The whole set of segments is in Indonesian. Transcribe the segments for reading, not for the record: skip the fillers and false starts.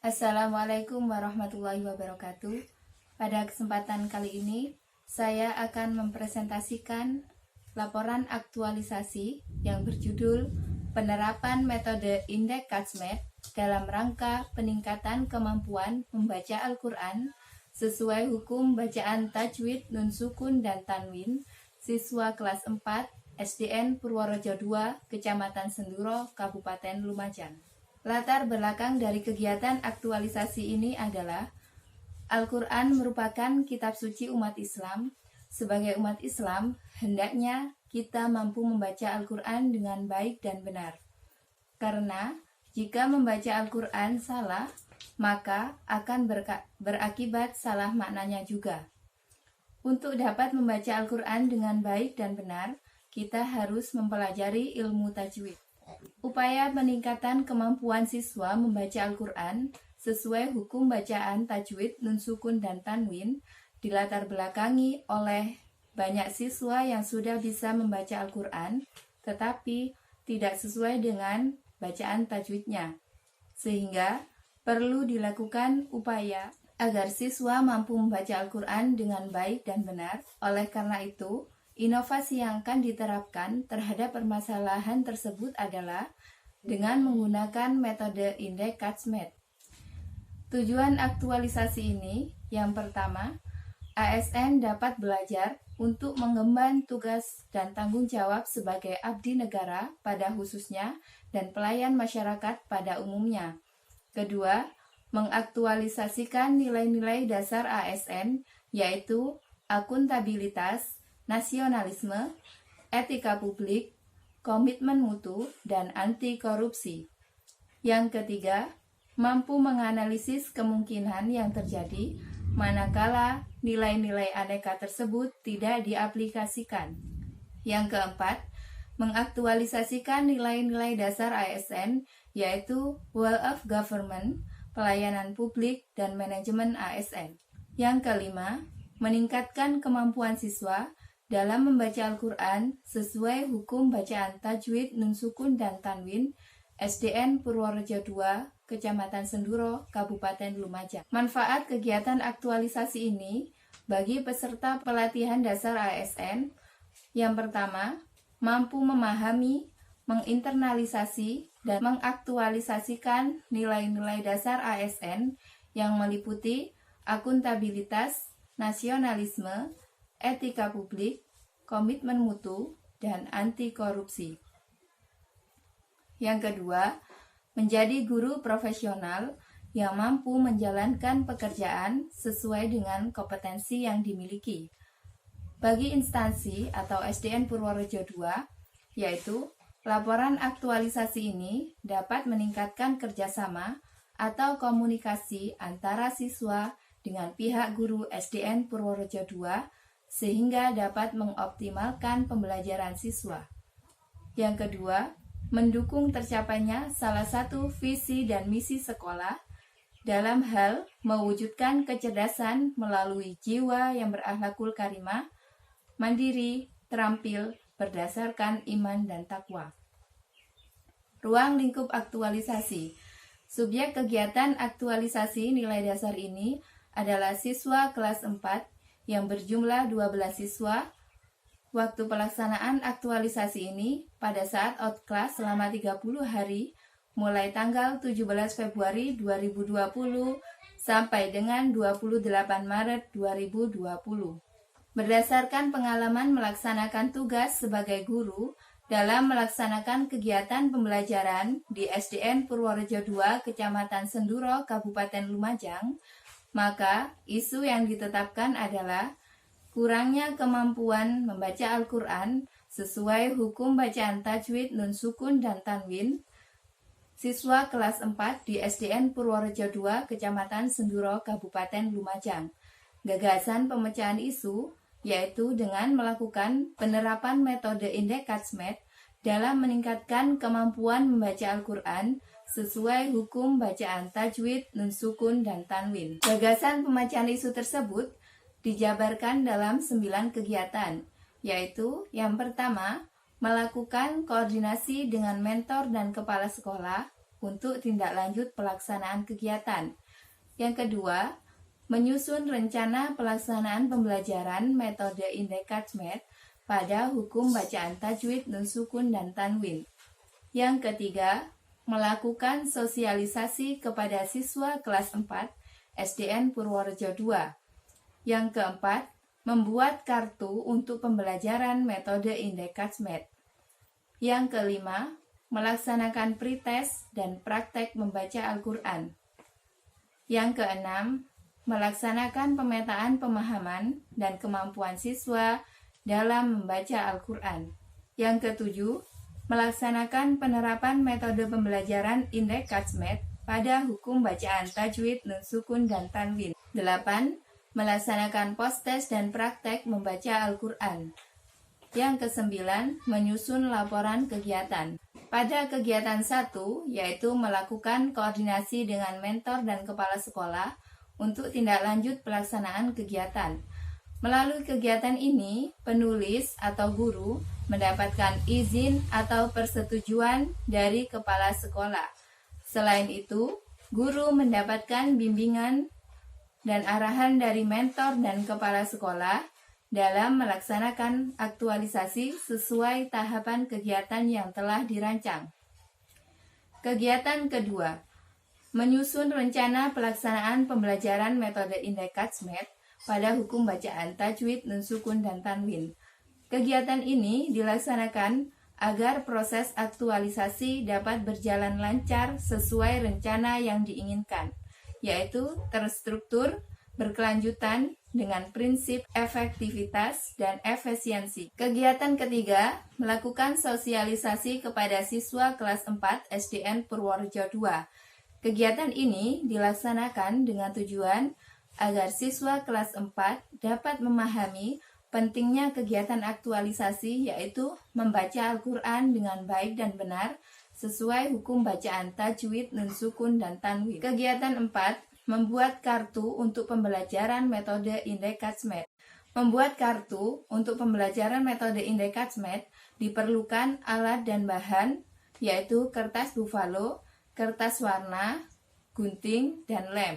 Assalamualaikum warahmatullahi wabarakatuh. Pada kesempatan kali ini, saya akan mempresentasikan laporan aktualisasi yang berjudul Penerapan Metode Indeks Kazmed dalam rangka peningkatan kemampuan membaca Al-Quran sesuai hukum bacaan tajwid nun sukun dan tanwin siswa kelas 4 SDN Purworejo 2, Kecamatan Senduro, Kabupaten Lumajang. Latar belakang dari kegiatan aktualisasi ini adalah Al-Quran merupakan kitab suci umat Islam. Sebagai umat Islam, hendaknya kita mampu membaca Al-Quran dengan baik dan benar. Karena jika membaca Al-Quran salah, maka akan berakibat salah maknanya juga. Untuk dapat membaca Al-Quran dengan baik dan benar, kita harus mempelajari ilmu tajwid. Upaya peningkatan kemampuan siswa membaca Al-Quran sesuai hukum bacaan tajwid nun sukun dan tanwin dilatar belakangi oleh banyak siswa yang sudah bisa membaca Al-Quran tetapi tidak sesuai dengan bacaan tajwidnya, sehingga perlu dilakukan upaya agar siswa mampu membaca Al-Quran dengan baik dan benar. Oleh karena itu, inovasi yang akan diterapkan terhadap permasalahan tersebut adalah dengan menggunakan metode Indeks Kazmed. Tujuan aktualisasi ini, yang pertama, ASN dapat belajar untuk mengemban tugas dan tanggung jawab sebagai abdi negara pada khususnya dan pelayan masyarakat pada umumnya. Kedua, mengaktualisasikan nilai-nilai dasar ASN, yaitu akuntabilitas, nasionalisme, etika publik, komitmen mutu, dan anti korupsi. Yang ketiga, mampu menganalisis kemungkinan yang terjadi manakala nilai-nilai aneka tersebut tidak diaplikasikan. Yang keempat, mengaktualisasikan nilai-nilai dasar ASN, yaitu Whole of Government, pelayanan publik, dan manajemen ASN. Yang kelima, meningkatkan kemampuan siswa dalam membaca Al-Quran sesuai hukum bacaan tajwid nun sukun dan tanwin SDN Purworejo 2, Kecamatan Senduro, Kabupaten Lumajang. Manfaat kegiatan aktualisasi ini bagi peserta pelatihan dasar ASN, yang pertama, mampu memahami, menginternalisasi, dan mengaktualisasikan nilai-nilai dasar ASN yang meliputi akuntabilitas, nasionalisme, etika publik, komitmen mutu, dan anti korupsi. Yang kedua, menjadi guru profesional yang mampu menjalankan pekerjaan sesuai dengan kompetensi yang dimiliki. Bagi instansi atau SDN Purworejo 2, yaitu laporan aktualisasi ini dapat meningkatkan kerjasama atau komunikasi antara siswa dengan pihak guru SDN Purworejo 2 sehingga dapat mengoptimalkan pembelajaran siswa. Yang kedua, mendukung tercapainya salah satu visi dan misi sekolah dalam hal mewujudkan kecerdasan melalui jiwa yang berakhlakul karimah, mandiri, terampil, berdasarkan iman dan takwa. Ruang lingkup aktualisasi. Subjek kegiatan aktualisasi nilai dasar ini adalah siswa kelas 4 yang berjumlah 12 siswa. Waktu pelaksanaan aktualisasi ini pada saat outclass selama 30 hari mulai tanggal 17 Februari 2020 sampai dengan 28 Maret 2020. Berdasarkan pengalaman melaksanakan tugas sebagai guru dalam melaksanakan kegiatan pembelajaran di SDN Purworejo 2, Kecamatan Senduro, Kabupaten Lumajang, maka isu yang ditetapkan adalah kurangnya kemampuan membaca Al-Quran sesuai hukum bacaan tajwid nun sukun dan tanwin siswa kelas 4 di SDN Purworejo 2, Kecamatan Senduro, Kabupaten Lumajang. Gagasan pemecahan isu yaitu dengan melakukan penerapan metode Indeks Kazmed dalam meningkatkan kemampuan membaca Al-Quran sesuai hukum bacaan tajwid nun sukun dan tanwin. Gagasan pemecahan isu tersebut dijabarkan dalam 9 kegiatan, yaitu yang pertama, melakukan koordinasi dengan mentor dan kepala sekolah untuk tindak lanjut pelaksanaan kegiatan. Yang kedua, menyusun rencana pelaksanaan pembelajaran metode Indekatmed pada hukum bacaan tajwid, nun sukun, dan tanwin. Yang ketiga, melakukan sosialisasi kepada siswa kelas 4 SDN Purworejo II. Yang keempat, membuat kartu untuk pembelajaran metode Indekatmed. Yang kelima, melaksanakan pretest dan praktek membaca Al-Quran. Yang keenam, melaksanakan pemetaan pemahaman dan kemampuan siswa dalam membaca Al-Quran. Yang ketujuh, melaksanakan penerapan metode pembelajaran Indekatmed pada hukum bacaan tajwid, nun sukun, dan tanwin. 8. Melaksanakan post-test dan praktek membaca Al-Quran. Yang kesembilan, menyusun laporan kegiatan. Pada kegiatan 1, yaitu melakukan koordinasi dengan mentor dan kepala sekolah untuk tindak lanjut pelaksanaan kegiatan. Melalui kegiatan ini, penulis atau guru mendapatkan izin atau persetujuan dari kepala sekolah. Selain itu, guru mendapatkan bimbingan dan arahan dari mentor dan kepala sekolah dalam melaksanakan aktualisasi sesuai tahapan kegiatan yang telah dirancang. Kegiatan kedua, menyusun rencana pelaksanaan pembelajaran metode Indekatmed pada hukum bacaan tajwid, nun sukun, dan tanwin. Kegiatan ini dilaksanakan agar proses aktualisasi dapat berjalan lancar sesuai rencana yang diinginkan, yaitu terstruktur, berkelanjutan, dengan prinsip efektivitas dan efisiensi. Kegiatan ketiga, melakukan sosialisasi kepada siswa kelas 4 SDN Purworejo II. Kegiatan ini dilaksanakan dengan tujuan agar siswa kelas 4 dapat memahami pentingnya kegiatan aktualisasi, yaitu membaca Al-Quran dengan baik dan benar sesuai hukum bacaan tajwid, nun sukun, dan tanwin. Kegiatan 4, membuat kartu untuk pembelajaran metode Indekatmed. Membuat kartu untuk pembelajaran metode Indekatmed diperlukan alat dan bahan, yaitu kertas buffalo, kertas warna, gunting, dan lem.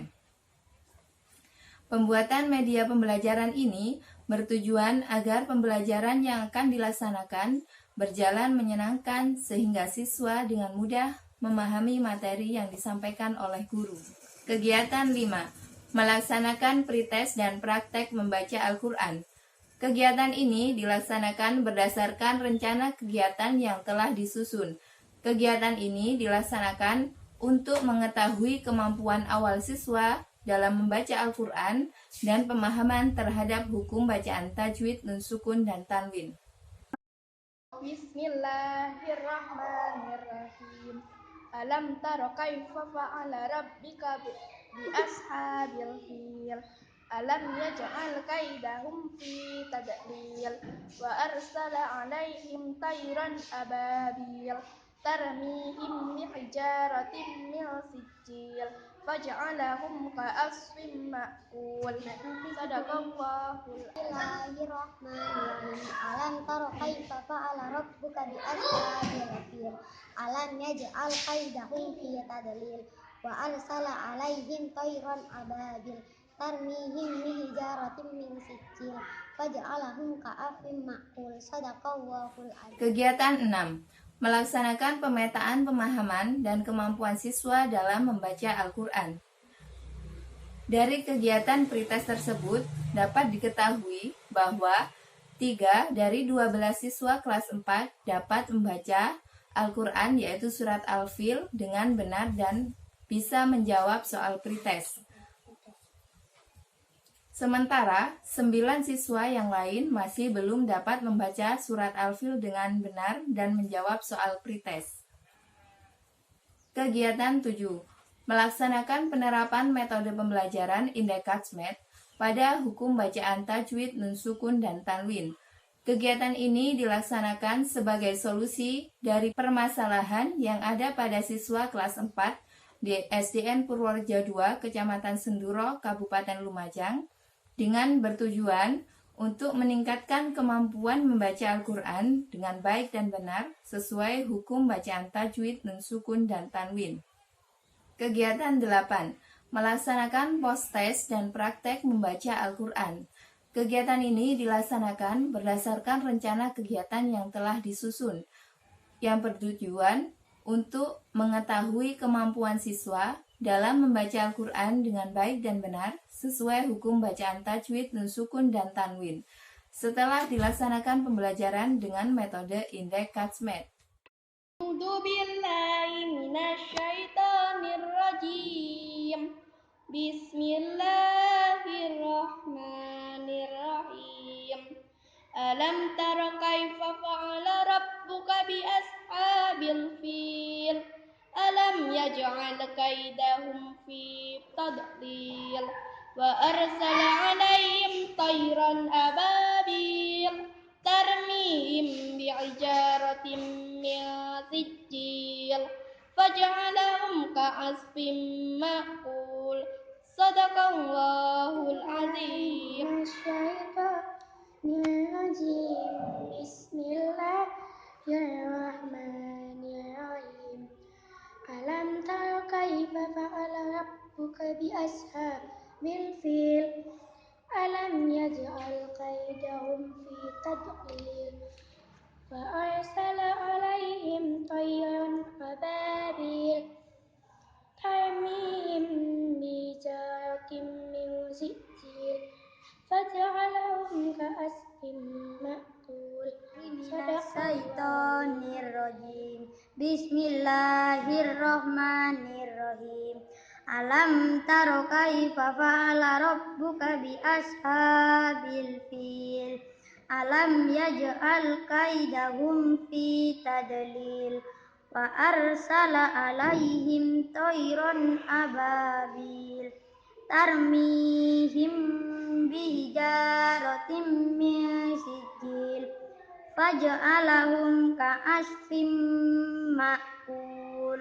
Pembuatan media pembelajaran ini bertujuan agar pembelajaran yang akan dilaksanakan berjalan menyenangkan sehingga siswa dengan mudah memahami materi yang disampaikan oleh guru. Kegiatan 5. Melaksanakan pretest dan praktek membaca Al-Quran. Kegiatan ini dilaksanakan berdasarkan rencana kegiatan yang telah disusun. Kegiatan ini dilaksanakan untuk mengetahui kemampuan awal siswa dalam membaca Al-Quran dan pemahaman terhadap hukum bacaan tajwid, nun sukun, dan tanwin. Bismillahirrahmanirrahim. Alam tara kaifa fa'ala rabbika bi ashabil fil. Alam yaj'al kaidahum fi tadlil wa arsala 'alaihim tayran ababil tarmihim bihijaratin min sijil faj'alahum ka'asfin ma'kul. Sadaqallahul Bismillahirrahmanirrahim. Alam tara kaifa fa'ala rabbuka bi ashabil fil. Alam yaj'al kaidahum fi tadlil wa arsala 'alaihim tayran ababil tarmihim bihijaratin min sijil faj'alahum ka'asfin ma'kul. Sadaqallahul adzim. Kegiatan 6. Melaksanakan pemetaan pemahaman dan kemampuan siswa dalam membaca Al-Quran. Dari kegiatan pretest tersebut dapat diketahui bahwa 3 dari 12 siswa kelas 4 dapat membaca Al-Quran, yaitu surat Al-Fil, dengan benar dan bisa menjawab soal pretest. Sementara 9 siswa yang lain masih belum dapat membaca surat Al-Fil dengan benar dan menjawab soal pretest. Kegiatan 7. Melaksanakan penerapan metode pembelajaran Indekatmed pada hukum bacaan tajwid, nun sukun, dan tanwin. Kegiatan ini dilaksanakan sebagai solusi dari permasalahan yang ada pada siswa kelas 4 di SDN Purworejo II, Kecamatan Senduro, Kabupaten Lumajang, dengan bertujuan untuk meningkatkan kemampuan membaca Al-Quran dengan baik dan benar sesuai hukum bacaan tajwid, nun sukun, dan tanwin. Kegiatan 8. Melaksanakan post-test dan praktek membaca Al-Quran. Kegiatan ini dilaksanakan berdasarkan rencana kegiatan yang telah disusun, yang bertujuan untuk mengetahui kemampuan siswa dalam membaca Al-Quran dengan baik dan benar sesuai hukum bacaan tajwid, nun sukun, dan tanwin. Setelah dilaksanakan pembelajaran dengan metode indeks Katsmet. A'udzu billahi minasyaitonir rajim. Bismillahirrahmanirrahim. Alam tara kaifa fa'ala rabbuka bi ashabil fil. Alam yaj'al kaidahum fi tadlil. Wa arsala 'alaihim tayran ababil tarmihim bi'ijaratin min sijil faj'alahum ka'asfin ma'kul. Sadaqallahul azim. Bismillahirrahmanirrahim. Alam tara kaifa fa'ala rabbuka bi ashabil fil. Alam yaj'al kaidahum fi tadlil. Wa arsala 'alaihim tayran ababil tarmihim bijaratin min sijil faj'alahum ka'asfin ma'kul. Minasyaitonirrajim. Bismillahirrahmanirrahim. Alam taro kaifa fa'ala rabbuka bi ashabil fil. Alam yaj'al kaidahum fi tadlil. Wa arsala 'alaihim tayran ababil tarmihim bihijaratin min sijil faj'alahum ka'asfin ma'kul.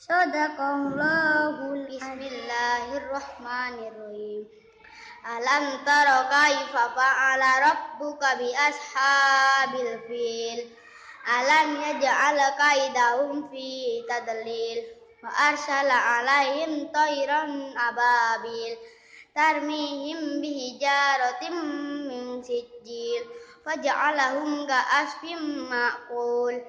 Sadaqallahul azim. Bismillahirrahmanirrahim. Alam tara kaifa fa'ala rabbuka bi ashabil fil. Alam yaj'al kaidahum fi tadlil. Wa arsala 'alaihim tayran ababil tarmihim bihijaratin min sijil faj'alahum ka'asfin ma'kul.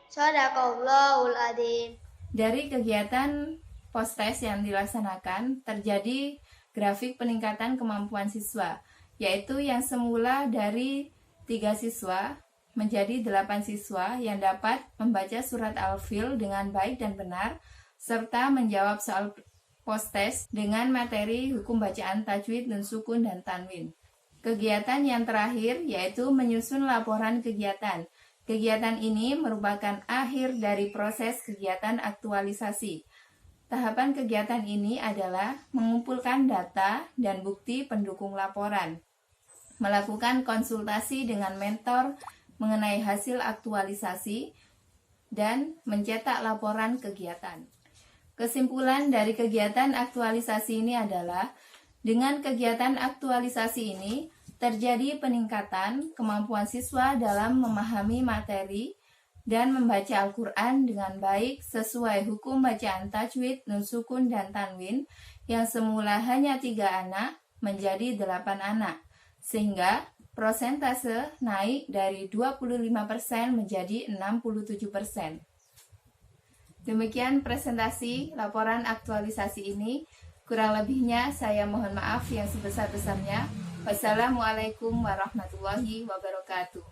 Sadaqallahul azim. Dari kegiatan post-test yang dilaksanakan, terjadi grafik peningkatan kemampuan siswa, yaitu yang semula dari 3 siswa menjadi 8 siswa yang dapat membaca surat Al-Fil dengan baik dan benar, serta menjawab soal post-test dengan materi hukum bacaan tajwid, nun sukun, dan tanwin. Kegiatan yang terakhir yaitu menyusun laporan kegiatan. Kegiatan ini merupakan akhir dari proses kegiatan aktualisasi. Tahapan kegiatan ini adalah mengumpulkan data dan bukti pendukung laporan, melakukan konsultasi dengan mentor mengenai hasil aktualisasi, dan mencetak laporan kegiatan. Kesimpulan dari kegiatan aktualisasi ini adalah, dengan kegiatan aktualisasi ini, terjadi peningkatan kemampuan siswa dalam memahami materi dan membaca Al-Quran dengan baik sesuai hukum bacaan tajwid, nun sukun, dan tanwin yang semula hanya 3 anak menjadi 8 anak, sehingga prosentase naik dari 25% menjadi 67%. Demikian presentasi laporan aktualisasi ini. Kurang lebihnya saya mohon maaf yang sebesar-besarnya. Wassalamualaikum warahmatullahi wabarakatuh.